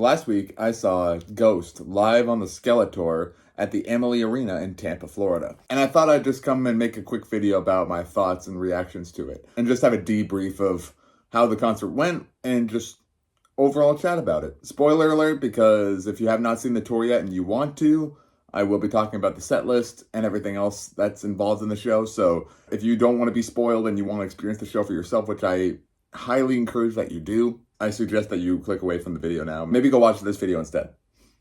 Last week, I saw Ghost live on the Skeletour at the Amalie Arena in Tampa, Florida. And I thought I'd just come and make a quick video about my thoughts and reactions to it. And just have a debrief of how the concert went and just overall chat about it. Spoiler alert, because if you have not seen the tour yet and you want to, I will be talking about the set list and everything else that's involved in the show. So if you don't want to be spoiled and you want to experience the show for yourself, which I highly encourage that you do, I suggest that you click away from the video now. Maybe go watch this video instead.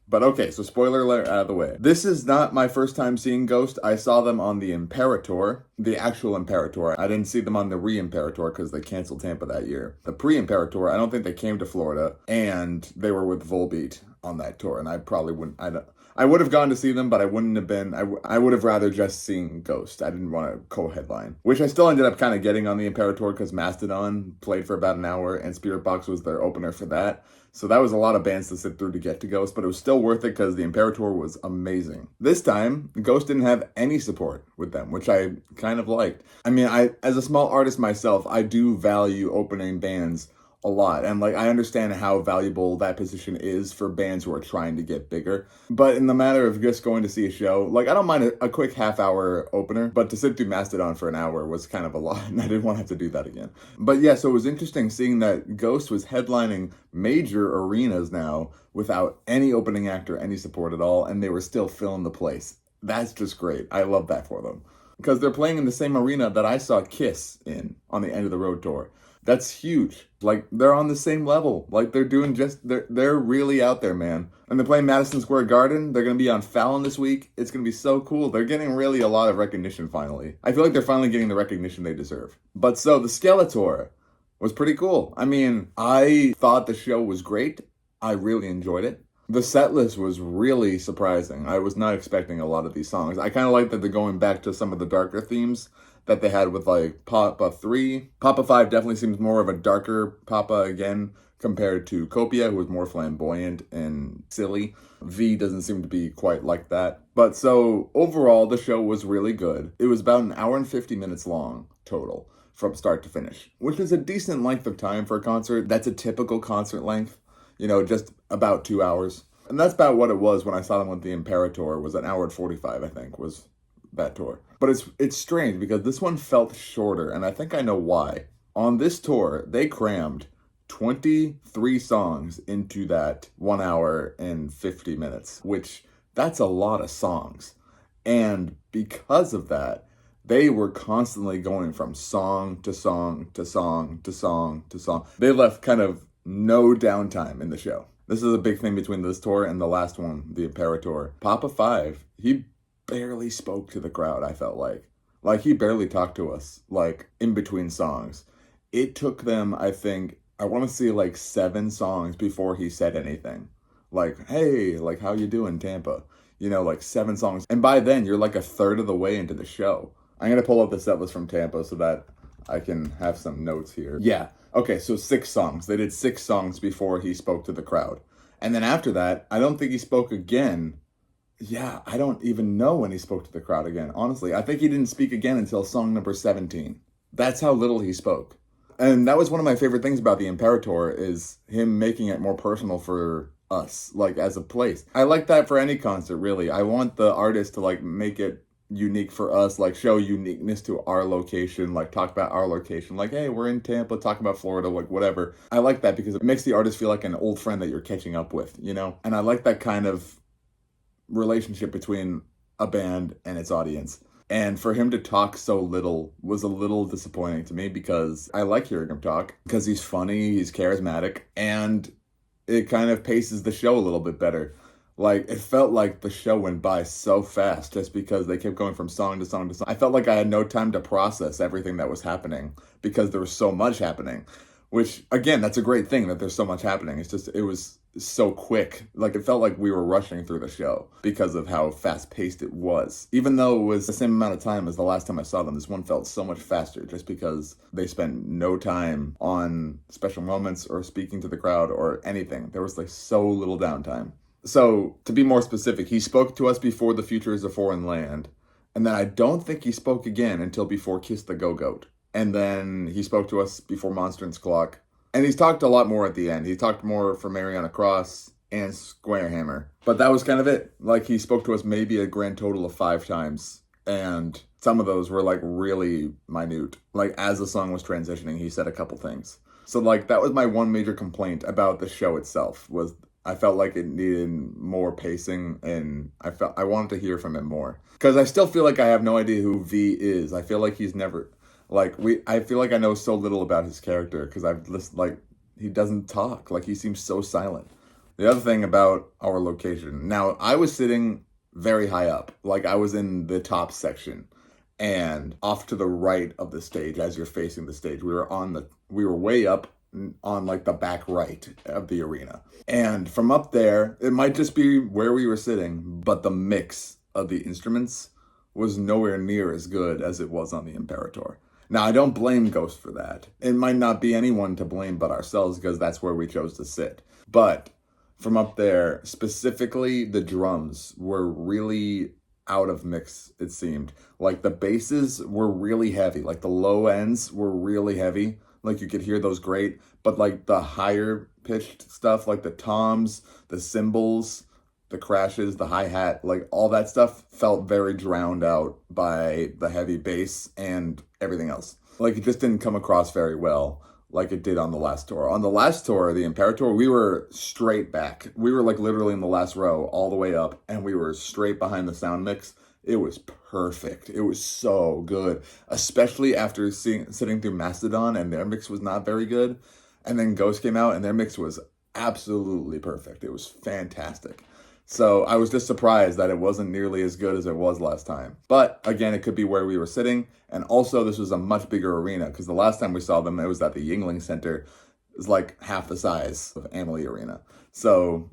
But okay, so spoiler alert out of the way. This is not my first time seeing Ghost. I saw them on the Imperator, the actual Imperator. I didn't see them on the re-Imperator because they canceled Tampa that year. The pre-Imperator, I don't think they came to Florida, and they were with Volbeat on that tour, and I probably wouldn't, I would have gone to see them, but I wouldn't have been, I would have rather just seen Ghost. I didn't want to co-headline, which I still ended up kind of getting on the Imperator because Mastodon played for about an hour and Spirit Box was their opener for that. So that was a lot of bands to sit through to get to Ghost, but it was still worth it because the Imperator was amazing. This time, Ghost didn't have any support with them, which I kind of liked. I mean, as a small artist myself, I do value opening bands a lot, and like I understand how valuable that position is for bands who are trying to get bigger. But in the matter of just going to see a show, like I don't mind a quick half-hour opener, but to sit through Mastodon for an hour was kind of a lot, and I didn't want to have to do that again. But yeah, so it was interesting seeing that Ghost was headlining major arenas now without any opening act or any support at all, and they were still filling the place. That's just great. I love that for them, because they're playing in the same arena that I saw Kiss in on the End of the Road tour. That's huge. Like, they're on the same level. Like, they're doing they're really out there, man. And they're playing Madison Square Garden. They're going to be on Fallon this week. It's going to be so cool. They're getting really a lot of recognition finally. I feel like they're finally getting the recognition they deserve. But so, the Skeletour was pretty cool. I mean, I thought the show was great. I really enjoyed it. The set list was really surprising. I was not expecting a lot of these songs. I kind of like that they're going back to some of the darker themes that they had with like Papa 3. Papa 5 definitely seems more of a darker Papa again compared to Copia, who was more flamboyant and silly. V doesn't seem to be quite like that. But so overall, the show was really good. It was about an hour and 50 minutes long total from start to finish, which is a decent length of time for a concert. That's a typical concert length, you know, just about 2 hours. And that's about what it was when I saw them with the Imperator. Was an hour and 45, I think, was that tour. But it's strange because this one felt shorter, and I think I know why. On this tour, they crammed 23 songs into that 1 hour and 50 minutes, which that's a lot of songs. And because of that, they were constantly going from song to song to song to song to song. They left kind of no downtime in the show. This is a big thing between this tour and the last one, the Imperator. Papa 5, he barely spoke to the crowd, I felt like. Like, he barely talked to us, like, in between songs. It took them, I think, I want to say, like, 7 songs before he said anything. Like, hey, like, how you doing, Tampa? You know, like, 7 songs. And by then, you're, like, a third of the way into the show. I'm going to pull up the set list from Tampa so that I can have some notes here. Yeah, okay, so 6 songs. They did 6 songs before he spoke to the crowd. And then after that, I don't think he spoke again. Yeah, I don't even know when he spoke to the crowd again, honestly. I think he didn't speak again until song number 17. That's how little he spoke. And that was one of my favorite things about the Imperator, is him making it more personal for us, like, as a place. I like that for any concert, really. I want the artist to, like, make it unique for us, like, show uniqueness to our location, like, talk about our location, like, hey, we're in Tampa, talk about Florida, like, whatever. I like that because it makes the artist feel like an old friend that you're catching up with, you know? And I like that kind of relationship between a band and its audience. And for him to talk so little was a little disappointing to me, because I like hearing him talk, because he's funny, he's charismatic, and it kind of paces the show a little bit better. Like, it felt like the show went by so fast just because they kept going from song to song to song. I felt like I had no time to process everything that was happening because there was so much happening. Which, again, that's a great thing that there's so much happening. It's just, it was so quick. Like, it felt like we were rushing through the show because of how fast-paced it was. Even though it was the same amount of time as the last time I saw them, this one felt so much faster just because they spent no time on special moments or speaking to the crowd or anything. There was, like, so little downtime. So, to be more specific, he spoke to us before The Future is a Foreign Land. And then I don't think he spoke again until before Kiss the Go-Goat. And then he spoke to us before Monstrance Clock. And he's talked a lot more at the end. He talked more for Mariana Cross and Square Hammer. But that was kind of it. Like, he spoke to us maybe a grand total of 5 times. And some of those were like really minute. Like, as the song was transitioning, he said a couple things. So like, that was my one major complaint about the show itself, was I felt like it needed more pacing, and I wanted to hear from him more. Because I still feel like I have no idea who V is. I feel like he's never, I feel like I know so little about his character, because I've listened, like, he doesn't talk. Like, he seems so silent. The other thing about our location. Now, I was sitting very high up. Like, I was in the top section. And off to the right of the stage, as you're facing the stage, we were way up on like the back right of the arena. And from up there, it might just be where we were sitting, but the mix of the instruments was nowhere near as good as it was on the Imperator. Now, I don't blame Ghost for that. It might not be anyone to blame but ourselves, because that's where we chose to sit. But from up there, specifically the drums were really out of mix, it seemed. Like, the basses were really heavy. Like, the low ends were really heavy. Like, you could hear those great. But like, the higher pitched stuff, like the toms, the cymbals, the crashes, the hi-hat, like, all that stuff felt very drowned out by the heavy bass and everything else. Like, it just didn't come across very well like it did on the last tour. On the last tour, the Imperator, we were straight back. We were like literally in the last row all the way up, and we were straight behind the sound mix. It was perfect. It was so good, especially after sitting through Mastodon, and their mix was not very good. And then Ghost came out, and their mix was absolutely perfect. It was fantastic. So I was just surprised that it wasn't nearly as good as it was last time. But again, it could be where we were sitting. And also, this was a much bigger arena, because the last time we saw them, it was at the Yuengling Center. It was like half the size of Amalie Arena. So,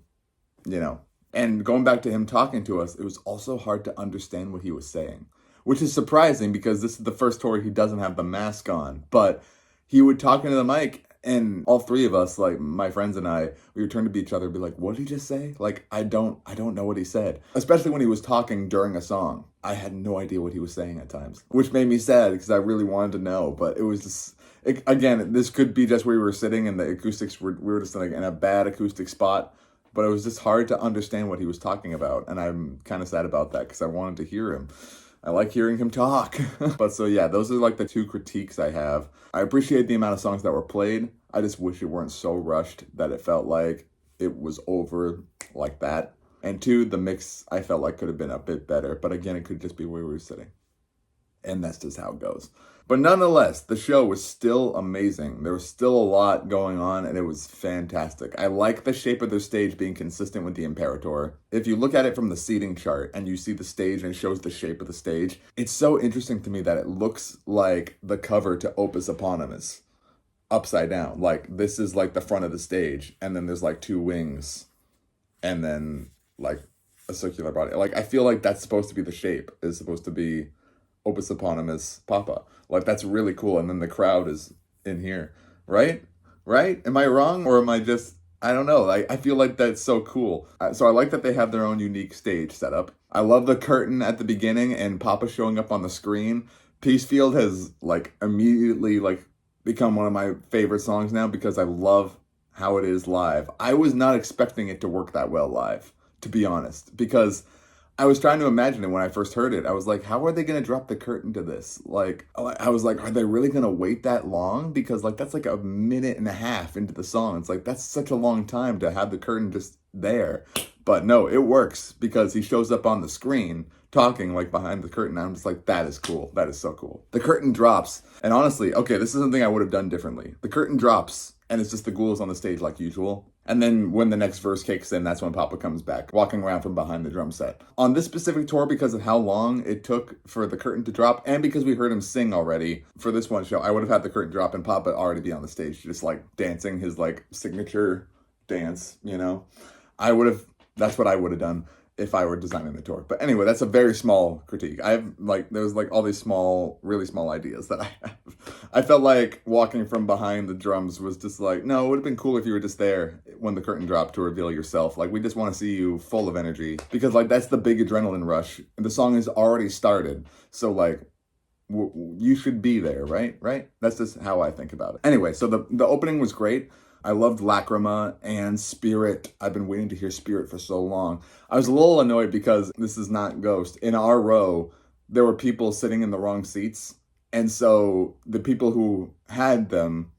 you know, and going back to him talking to us, it was also hard to understand what he was saying, which is surprising, because this is the first tour he doesn't have the mask on. But he would talk into the mic, and all 3 of us, like my friends and I, we would turn to each other and be like, what did he just say? Like, I don't know what he said. Especially when he was talking during a song. I had no idea what he was saying at times, which made me sad, because I really wanted to know. But it was just, again, this could be just where we were sitting, and the acoustics we were just like in a bad acoustic spot. But it was just hard to understand what he was talking about. And I'm kind of sad about that, because I wanted to hear him. I like hearing him talk. But so yeah, those are like the 2 critiques I have. I appreciate the amount of songs that were played. I just wish it weren't so rushed that it felt like it was over like that. And 2, the mix I felt like could have been a bit better. But again, it could just be where we were sitting. And that's just how it goes. But nonetheless, the show was still amazing. There was still a lot going on, and it was fantastic. I like the shape of their stage being consistent with the Imperator. If you look at it from the seating chart and you see the stage and it shows the shape of the stage, it's so interesting to me that it looks like the cover to Opus Eponymous upside down. Like, this is like the front of the stage, and then there's like 2 wings, and then like a circular body. Like, I feel like that's supposed to be the shape. It's supposed to be Opus Eponymous Papa. Like, that's really cool. And then the crowd is in here, right? Am I wrong? Or am I just, I don't know. I feel like that's so cool. So I like that they have their own unique stage setup. I love the curtain at the beginning and Papa showing up on the screen. Peacefield has like immediately like become one of my favorite songs now, because I love how it is live. I was not expecting it to work that well live, to be honest, because I was trying to imagine it when I first heard it. I was like, how are they going to drop the curtain to this? Like, I was like, are they really going to wait that long? Because like, that's like a minute and a half into the song. It's like, that's such a long time to have the curtain just there. But no, it works, because he shows up on the screen talking like behind the curtain. I'm just like, that is cool. That is so cool. The curtain drops. And honestly, okay, this is something I would have done differently. The curtain drops, and it's just the ghouls on the stage like usual. And then when the next verse kicks in, that's when Papa comes back, walking around from behind the drum set. On this specific tour, because of how long it took for the curtain to drop, and because we heard him sing already, for this one show, I would have had the curtain drop and Papa already be on the stage, just like dancing his like signature dance, you know? That's what I would have done if I were designing the tour. But anyway, that's a very small critique. There's like all these small, really small ideas that I have. I felt like walking from behind the drums was just like, no, it would have been cool if you were just there when the curtain dropped to reveal yourself. Like, we just want to see you full of energy, because like, that's the big adrenaline rush. And the song has already started. So like, you should be there, right? That's just how I think about it. Anyway, so the opening was great. I loved Lacrima and Spirit. I've been waiting to hear Spirit for so long. I was a little annoyed because this is not Ghost. In our row, there were people sitting in the wrong seats. And so the people who had them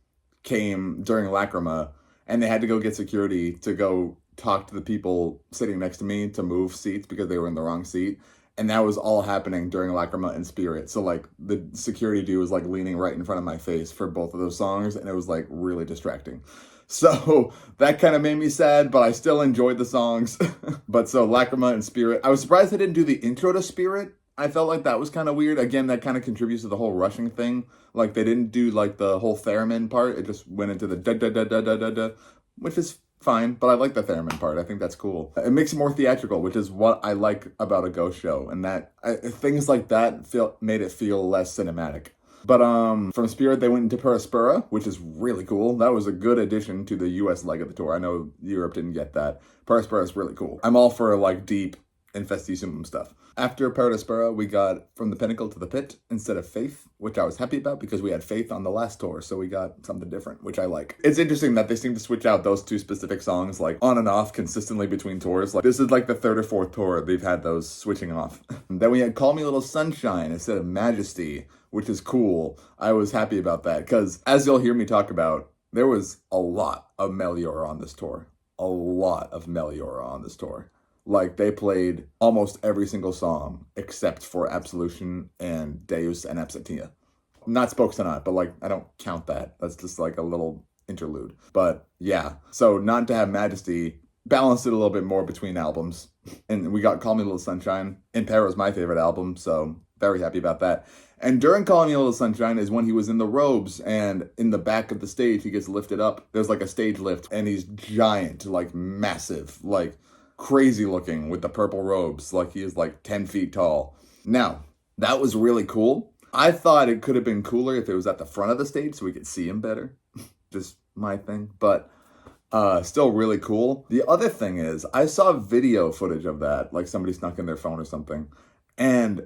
came during Lacrima, and they had to go get security to go talk to the people sitting next to me to move seats because they were in the wrong seat. And that was all happening during Lacrima and Spirit. So like the security dude was like leaning right in front of my face for both of those songs, and it was like really distracting. So that kind of made me sad, but I still enjoyed the songs. But so Lacrima and Spirit. I was surprised they didn't do the intro to Spirit. I felt like that was kind of weird. Again, that kind of contributes to the whole rushing thing. Like they didn't do like the whole theremin part. It just went into the da da da da da da da, which is fine, but I like the theremin part. I think that's cool. It makes it more theatrical, which is what I like about a Ghost show, and that things like that made it feel less cinematic. But from Spirit, they went into Perispera, which is really cool. That was a good addition to the US leg of the tour. I know Europe didn't get that. Perispera is really cool. I'm all for like deep Infestissumum stuff. After Perispera, we got From the Pinnacle to the Pit instead of Faith, which I was happy about because we had Faith on the last tour, so we got something different, which I like. It's interesting that they seem to switch out those two specific songs like on and off consistently between tours. Like this is like the third or fourth tour they've had those switching off. Then we had Call Me Little Sunshine instead of Majesty, which is cool. I was happy about that because, as you'll hear me talk about, there was a lot of Meliora on this tour. A lot of Meliora on this tour. Like, they played almost every single song except for Absolution and Deus and Absentia. Not Spokes Tonight, but, like, I don't count that. That's just, like, a little interlude. But, yeah. So, not to have Majesty balanced it a little bit more between albums. And we got Call Me Little Sunshine. Impera is my favorite album, so very happy about that. And during Call Me Little Sunshine is when he was in the robes, and in the back of the stage, he gets lifted up. There's, like, a stage lift, and he's giant, like, massive, like, crazy looking with the purple robes, like he is like 10 feet tall. Now, that was really cool. I thought it could have been cooler if it was at the front of the stage so we could see him better. Just my thing, but still really cool. The other thing is, I saw video footage of that, like somebody snuck in their phone or something, and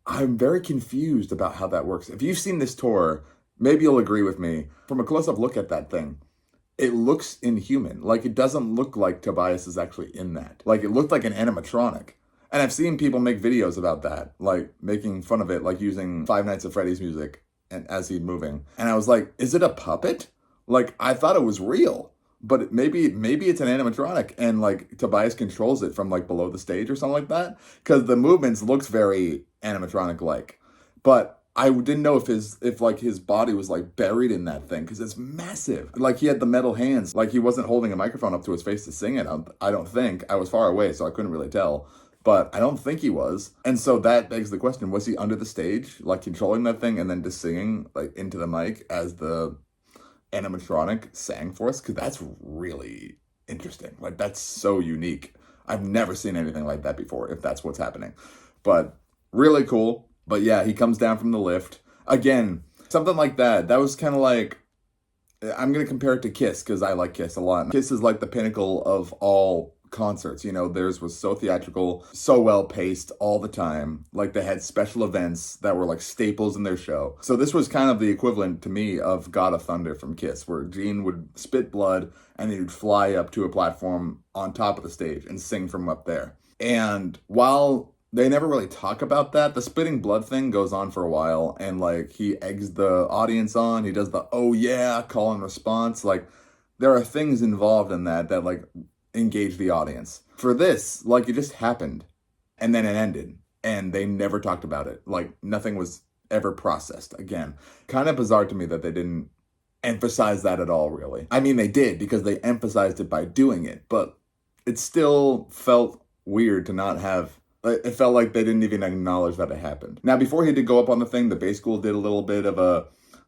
I'm very confused about how that works. If you've seen this tour, maybe you'll agree with me. From a close-up look at that thing, it looks inhuman. Like, it doesn't look like Tobias is actually in that. Like, it looked like an animatronic. And I've seen people make videos about that, like, making fun of it, like, using Five Nights at Freddy's music and as he's moving. And I was like, is it a puppet? Like, I thought it was real. But maybe it's an animatronic, and, like, Tobias controls it from, like, below the stage or something like that. Because the movements looks very animatronic-like. But I didn't know if his body was like buried in that thing because it's massive. Like he had the metal hands, like he wasn't holding a microphone up to his face to sing it. I don't think. I was far away, so I couldn't really tell. But I don't think he was. And so that begs the question, was he under the stage, like controlling that thing and then just singing like into the mic as the animatronic sang for us? Because that's really interesting. Like that's so unique. I've never seen anything like that before, if that's what's happening. But really cool. But yeah, he comes down from the lift. Again, something like that. That was kind of like, I'm going to compare it to Kiss because I like Kiss a lot. Kiss is like the pinnacle of all concerts. You know, theirs was so theatrical, so well paced all the time. Like they had special events that were like staples in their show. So this was kind of the equivalent to me of God of Thunder from Kiss, where Gene would spit blood and he would fly up to a platform on top of the stage and sing from up there. And while they never really talk about that, the spitting blood thing goes on for a while, and like he eggs the audience on. He does the "oh yeah" call and response. Like there are things involved in that like engage the audience. For this, like it just happened, and then it ended, and they never talked about it. Like nothing was ever processed. Again, kind of bizarre to me that they didn't emphasize that at all. Really, I mean they did because they emphasized it by doing it, but it still felt weird to not have. It felt like they didn't even acknowledge that it happened. Now, before he did go up on the thing, the Bass School did a little bit of a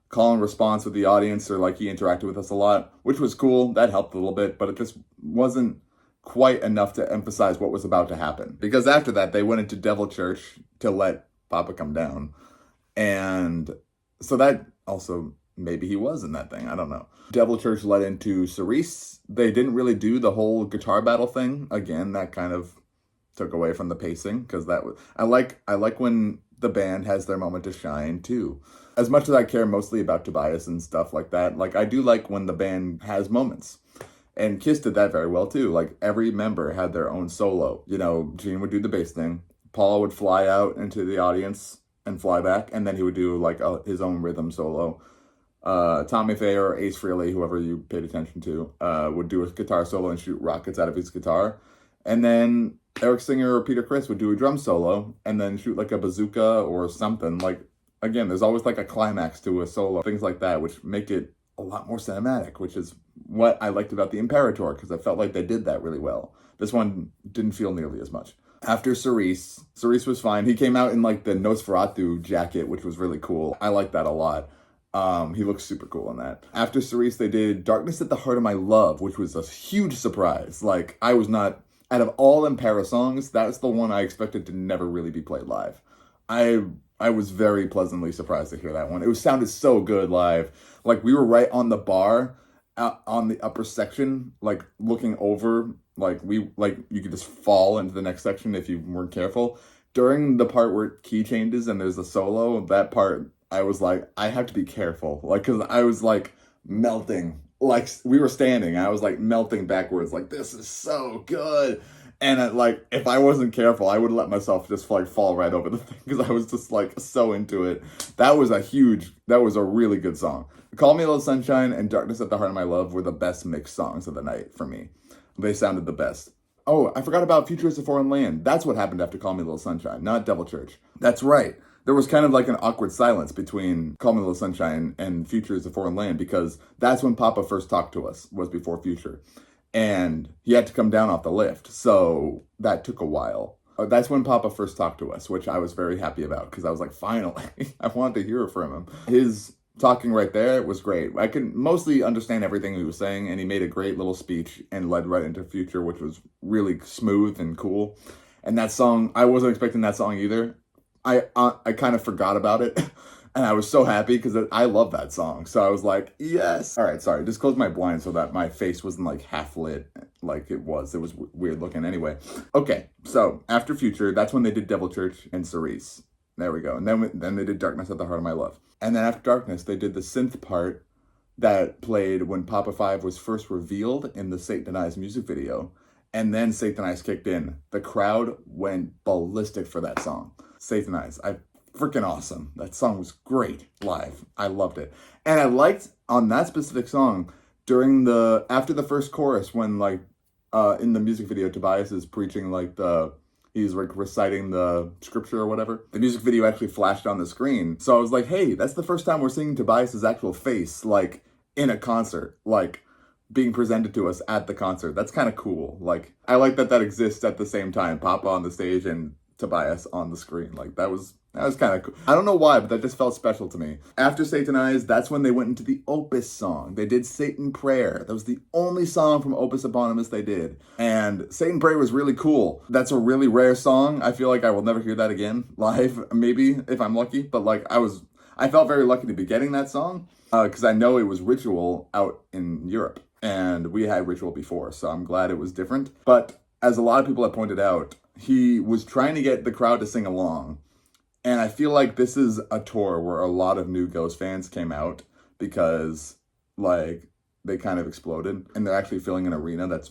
call and response with the audience, or like he interacted with us a lot, which was cool. That helped a little bit, but it just wasn't quite enough to emphasize what was about to happen. Because after that, they went into Devil Church to let Papa come down. And so that also, maybe he was in that thing. I don't know. Devil Church led into Cerise. They didn't really do the whole guitar battle thing. Again, that kind of took away from the pacing because that was I like when the band has their moment to shine too. As much as I care mostly about Tobias and stuff like that, like I do like when the band has moments. And Kiss did that very well too. Like every member had their own solo. You know, Gene would do the bass thing. Paul would fly out into the audience and fly back, and then he would do like his own rhythm solo. Tommy Thayer or Ace Frehley, whoever you paid attention to, would do a guitar solo and shoot rockets out of his guitar. And then Eric Singer or Peter Criss would do a drum solo and then shoot like a bazooka or something. Like, again, there's always like a climax to a solo, things like that, which make it a lot more cinematic, which is what I liked about the Imperator, because I felt like they did that really well. This one didn't feel nearly as much. After Cerise was fine. He came out in like the Nosferatu jacket, which was really cool. I like that a lot. He looks super cool in that. After Cerise, they did Darkness at the Heart of My Love, which was a huge surprise. Like, I was not, out of all Impera songs, that's the one I expected to never really be played live. I was very pleasantly surprised to hear that one. It sounded so good live. Like, we were right on the bar, on the upper section, like looking over, like you could just fall into the next section if you weren't careful. During the part where key changes and there's a solo, that part, I was like, I have to be careful. Like, cause I was like melting, like we were standing, I was like melting backwards, like this is so good. And like, if I wasn't careful, I would let myself just like fall right over the thing because I was just like so into it. That was a really good song. Call Me a Little Sunshine and Darkness at the Heart of My Love were the best mixed songs of the night for me. They sounded the best. Oh, I forgot about Future is a Foreign Land. That's what happened after Call Me a Little Sunshine, not Devil Church. That's right. There was kind of like an awkward silence between Call Me a Little Sunshine and Future is a Foreign Land because that's when Papa first talked to us, was before Future. And he had to come down off the lift, so that took a while. That's when Papa first talked to us, which I was very happy about because I was like, finally, I wanted to hear from him. His talking right there was great. I could mostly understand everything he was saying, and he made a great little speech and led right into Future, which was really smooth and cool. And that song, I wasn't expecting that song either. I kind of forgot about it. And I was so happy because I love that song. So I was like, yes. All right, sorry. Just close my blinds so that my face wasn't like half lit like it was. It was weird looking anyway. Okay, so after Future, that's when they did Devil Church and Cerise. There we go. And then they did Darkness at the Heart of My Love. And then after Darkness, they did the synth part that played when Papa 5 was first revealed in the Satanize music video. And then Satanize kicked in. The crowd went ballistic for that song. Satanize. Freaking awesome. That song was great live. I loved it. And I liked on that specific song after the first chorus when like in the music video Tobias is preaching like he's like reciting the scripture or whatever. The music video actually flashed on the screen. So I was like, hey, that's the first time we're seeing Tobias's actual face like in a concert, like being presented to us at the concert. That's kind of cool. Like I like that exists at the same time. Papa on the stage and Tobias on the screen. Like that was kind of cool. I don't know why, but that just felt special to me. After Satanize, that's when they went into the Opus song. They did Satan Prayer. That was the only song from Opus Eponymous they did. And Satan Prayer was really cool. That's a really rare song. I feel like I will never hear that again live, maybe, if I'm lucky. But like, I felt very lucky to be getting that song because I know it was Ritual out in Europe. And we had Ritual before, so I'm glad it was different. But as a lot of people have pointed out, he was trying to get the crowd to sing along. And I feel like this is a tour where a lot of new Ghost fans came out because, like, they kind of exploded. And they're actually filling an arena that's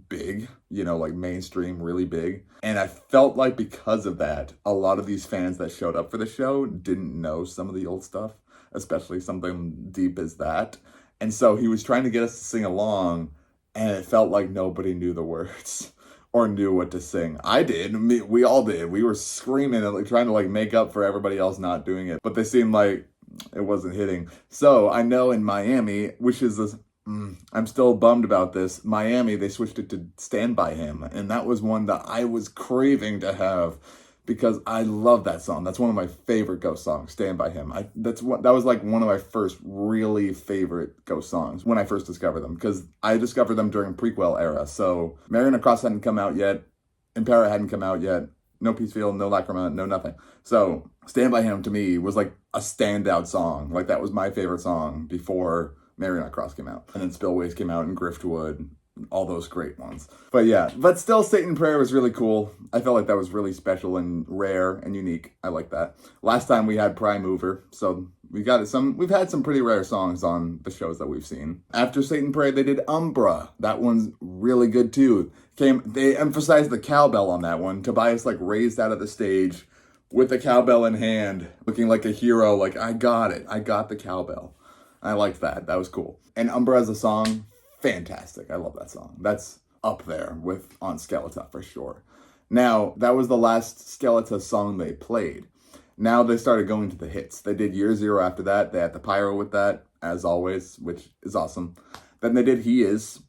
big, you know, like mainstream, really big. And I felt like because of that, a lot of these fans that showed up for the show didn't know some of the old stuff, especially something deep as that. And so he was trying to get us to sing along, and it felt like nobody knew the words or knew what to sing. I did. We all did. We were screaming and like trying to like make up for everybody else not doing it. But they seemed like it wasn't hitting. So I know in Miami, which is this, I'm still bummed about this. Miami, they switched it to Stand By Him. And that was one that I was craving to have because I love that song. That's one of my favorite Ghost songs, Stand By Him. That was like one of my first really favorite Ghost songs when I first discovered them, because I discovered them during prequel era. So Marion Cross hadn't come out yet, Impera hadn't come out yet, no Peacefield, no Lacrima, no nothing. So Stand By Him to me was like a standout song. Like that was my favorite song before Marion Cross came out. And then Spillways came out and Griftwood, all those great ones. But yeah, but still Satan Prayer was really cool. I felt like that was really special and rare and unique. I like that. Last time we had Prime Mover, so We've had some pretty rare songs on the shows that we've seen. After Satan Parade, they did Umbra. That one's really good too. They emphasized the cowbell on that one. Tobias like raised out of the stage with the cowbell in hand, looking like a hero, like, I got it. I got the cowbell. I liked that. That was cool. And Umbra as a song, fantastic. I love that song. That's up there on Skeletour for sure. Now, that was the last Skeletour song they played. Now they started going to the hits. They did Year Zero after that. They had the pyro with that, as always, which is awesome. Then they did He Is,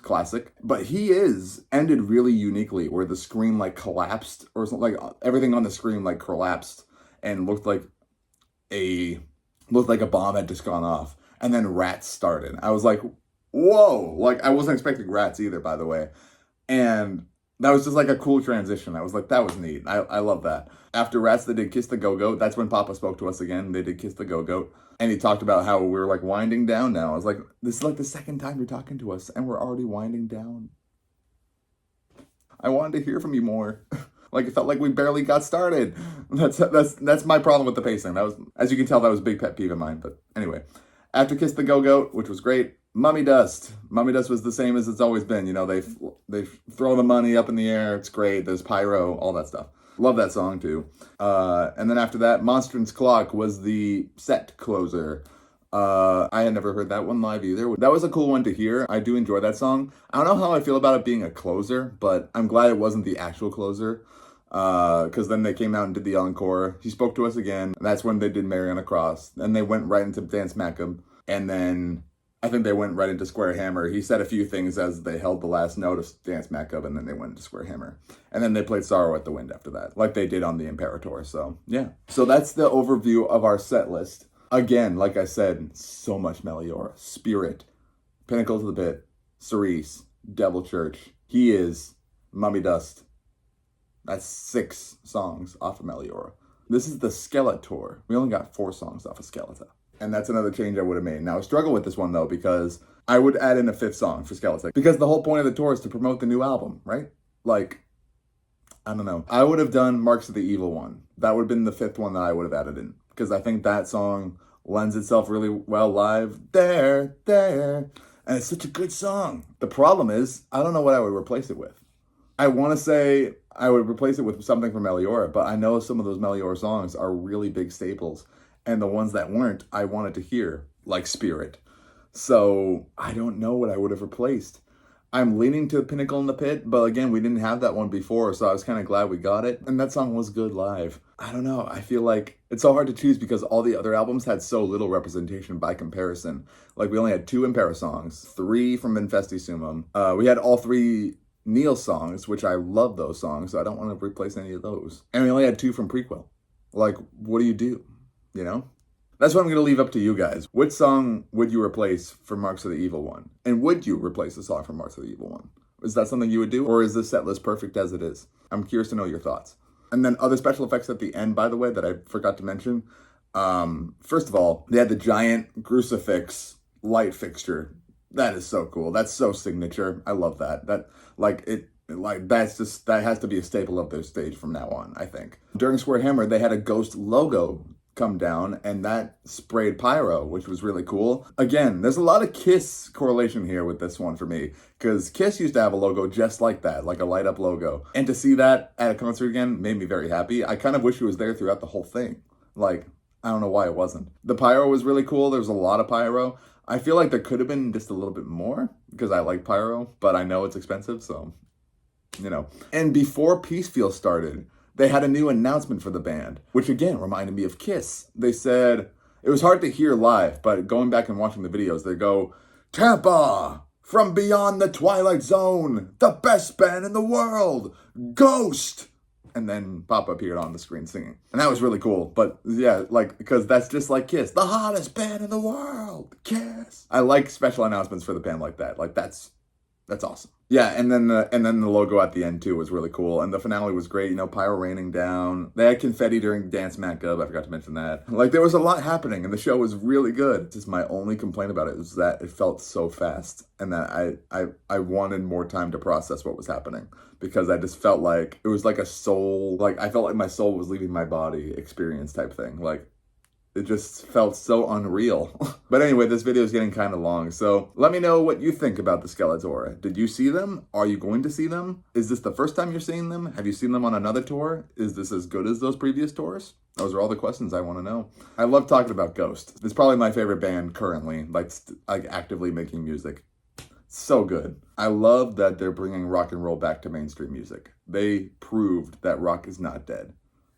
classic. But He Is ended really uniquely, where the screen like collapsed, or something, like everything on the screen like collapsed and looked like a bomb had just gone off. And then Rats started. I was like, whoa! Like, I wasn't expecting Rats either, by the way. And that was just like a cool transition. I was like, that was neat. I love that. After Rats, they did Kiss the Go-Goat. That's when Papa spoke to us again. They did Kiss the Go-Goat. And he talked about how we were like winding down now. I was like, this is like the second time you're talking to us and we're already winding down. I wanted to hear from you more. Like, it felt like we barely got started. That's my problem with the pacing. That was, as you can tell, that was a big pet peeve of mine. But anyway, after Kiss the Go-Goat, which was great, Mummy Dust. Mummy Dust was the same as it's always been. You know, they throw the money up in the air. It's great. There's pyro, all that stuff. Love that song too. And then after that, Monstrance Clock was the set closer. I had never heard that one live either. That was a cool one to hear. I do enjoy that song. I don't know how I feel about it being a closer, but I'm glad it wasn't the actual closer. Because then they came out and did the encore. He spoke to us again. That's when they did Mary on a Cross. Then they went right into Dance Macabre. And then I think they went right into Square Hammer. He said a few things as they held the last note of Dance Macabre, and then they went into Square Hammer. And then they played Sorrow at the Wind after that, like they did on the Imperator. So, yeah. So that's the overview of our set list. Again, like I said, so much Meliora. Spirit, Pinnacle to the Pit, Cerise, Devil Church, He Is, Mummy Dust. That's 6 songs off of Meliora. This is the Skeletour. We only got 4 songs off of Skeletour. And that's another change I would have made. Now, I struggle with this one, though, because I would add in a 5th song for Skeletour. Because the whole point of the tour is to promote the new album, right? Like, I don't know. I would have done Marks of the Evil One. That would have been the 5th one that I would have added in. Because I think that song lends itself really well live. There. And it's such a good song. The problem is, I don't know what I would replace it with. I want to say I would replace it with something from Meliora, but I know some of those Meliora songs are really big staples. And the ones that weren't, I wanted to hear, like Spirit. So I don't know what I would have replaced. I'm leaning to Pinnacle in the Pit, but again, we didn't have that one before, so I was kind of glad we got it. And that song was good live. I don't know. I feel like it's so hard to choose because all the other albums had so little representation by comparison. Like, we only had 2 Impera songs, 3 from Infesti Sumum. We had all 3 Neil songs, which I love those songs, so I don't want to replace any of those. And we only had 2 from Prequel. Like, what do you do? You know? That's what I'm going to leave up to you guys. Which song would you replace for Marks of the Evil One? And would you replace the song from Marks of the Evil One? Is that something you would do? Or is this set list perfect as it is? I'm curious to know your thoughts. And then other special effects at the end, by the way, that I forgot to mention. First of all, they had the giant crucifix light fixture. That is so cool. That's so signature. I love that. That has to be a staple of their stage from now on, I think. During Square Hammer, they had a Ghost logo come down, and that sprayed pyro, which was really cool. Again, there's a lot of Kiss correlation here with this one for me, because Kiss used to have a logo just like that, like a light up logo. And to see that at a concert again made me very happy. I kind of wish it was there throughout the whole thing. Like, I don't know why it wasn't. The pyro was really cool. There was a lot of pyro. I feel like there could have been just a little bit more, because I like pyro, but I know it's expensive, so, you know. And before Peacefield started, they had a new announcement for the band, which again reminded me of Kiss. They said, it was hard to hear live, but going back and watching the videos, they go, "Tampa, from beyond the Twilight Zone, the best band in the world, Ghost." And then Papa appeared on the screen singing. And that was really cool. But yeah, like, because that's just like Kiss. The hottest band in the world, Kiss. I like special announcements for the band like that. Like, that's awesome. Yeah, and then the logo at the end too was really cool, and the finale was great. You know, pyro raining down. They had confetti during Dance Macabre. I forgot to mention that. Like, there was a lot happening, and the show was really good. Just my only complaint about it was that it felt so fast, and that I wanted more time to process what was happening, because I just felt like it was like a soul. Like, I felt like my soul was leaving my body experience type thing. Like, It just felt so unreal. But anyway, this video is getting kind of long, so let me know what you think about the Skeletour. Did you see them? Are you going to see them? Is this the first time you're seeing them? Have you seen them on another tour? Is this as good as those previous tours? Those are all the questions I want to know. I love talking about Ghost. It's probably my favorite band currently, like actively making music. So good. I love that they're bringing rock and roll back to mainstream music. They proved that rock is not dead,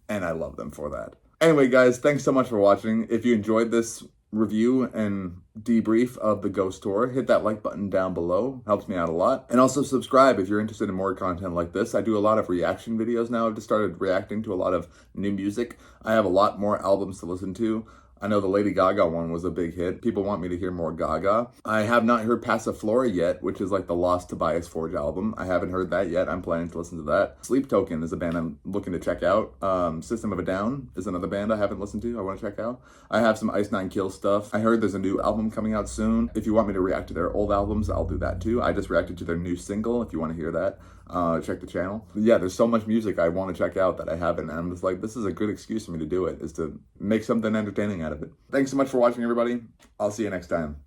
and I love them for that. Anyway, guys, thanks so much for watching. If you enjoyed this review and debrief of the Ghost tour, hit that like button down below. Helps me out a lot. And also subscribe if you're interested in more content like this. I do a lot of reaction videos now. I've just started reacting to a lot of new music. I have a lot more albums to listen to. I know the Lady Gaga one was a big hit. People want me to hear more Gaga. I have not heard Passiflora yet, which is like the Lost Tobias Forge album. I haven't heard that yet. I'm planning to listen to that. Sleep Token is a band I'm looking to check out. System of a Down is another band I haven't listened to. I want to check out. I have some Ice Nine Kills stuff. I heard there's a new album coming out soon. If you want me to react to their old albums, I'll do that too. I just reacted to their new single. If you want to hear that, check the channel. Yeah, there's so much music I want to check out that I haven't, and I'm just like, this is a good excuse for me to do it, is to make something entertaining out of it. Thanks so much for watching, everybody. I'll see you next time.